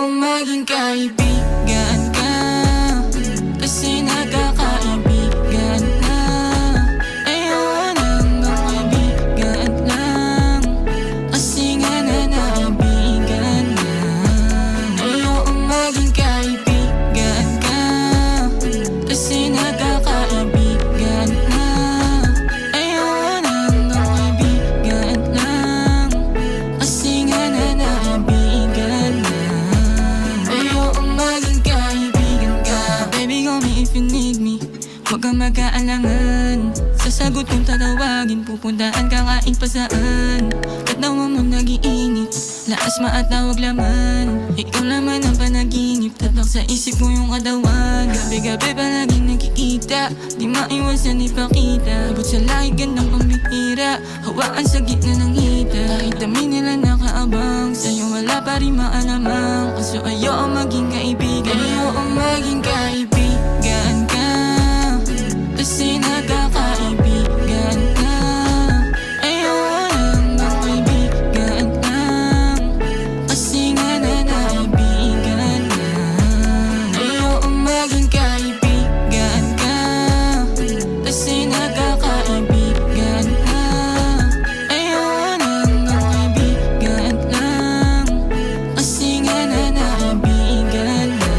Ayokong maging kaibigan ka, kasi nagkakaibigan na. Ayoko nang makaibigan lang, kasi nga nanaibigan na. Ayokong maging kaibigan ka, kasi nagkakaibigan na. Ayoko nang makaibigan lang, kasi nga nanaibigan na. Ayokong maging kaibigan ka. Baby, call me if you need me, huwag kang mag-aalangan. Sasagot kung tatawagin, pupuntaan ka kain pa saan. Katawa mo nag-iinit, lakas maatawag laman. Ikaw naman ang panaginip, tatak sa isip ko yung katawan. Gabi-gabi palaging nakikita, di maiwasan ipakita. Abot sa lahi gandang pambihira, hawaan sa gitna ng hita. Kahit dami nila nakaabang, sa'yo wala pa rin maalamang. Kaso ayoko maging kaibigan, ayoko maging kaibigan ka, kasi nagkakaibigan na. Ayoko nang makaibigan lang, kasi nga nanaibigan na. Ayoko maging kaibigan ka, kasi nagkakaibigan na. Ayoko nang makaibigan lang, kasi nga nanaibigan na.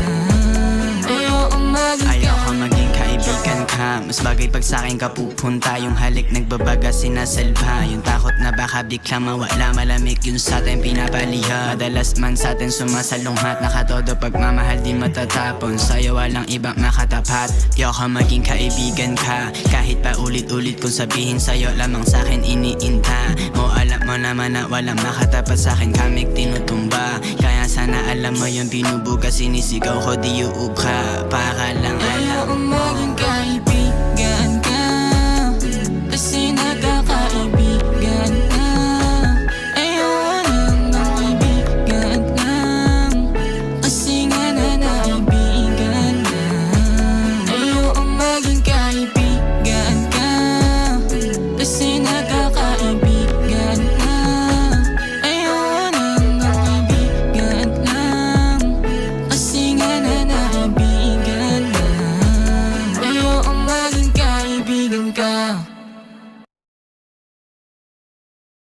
Ayoko maging kaibigan ka, mas bagay pag sa'kin ka pupunta. Yung halik nagbabaga sinasalba, yung takot na baka biglang mawala. Malamig yun sa'tin pinapaliha, madalas man sa'tin sumasalunghat. Nakatodo pagmamahal di matatapon, sa'yo walang ibang makatapat. Ayoko maging kaibigan ka, kahit pa ulit-ulit kung sabihin sa'yo lamang sa'kin iniinta mo. Alam mo naman na walang makatapat sa'kin, kaming tinutumba. Kaya sana alam mo yung binubuga, sinisigaw ko di uubra. Para lang alam ayokong mo maging kaibigan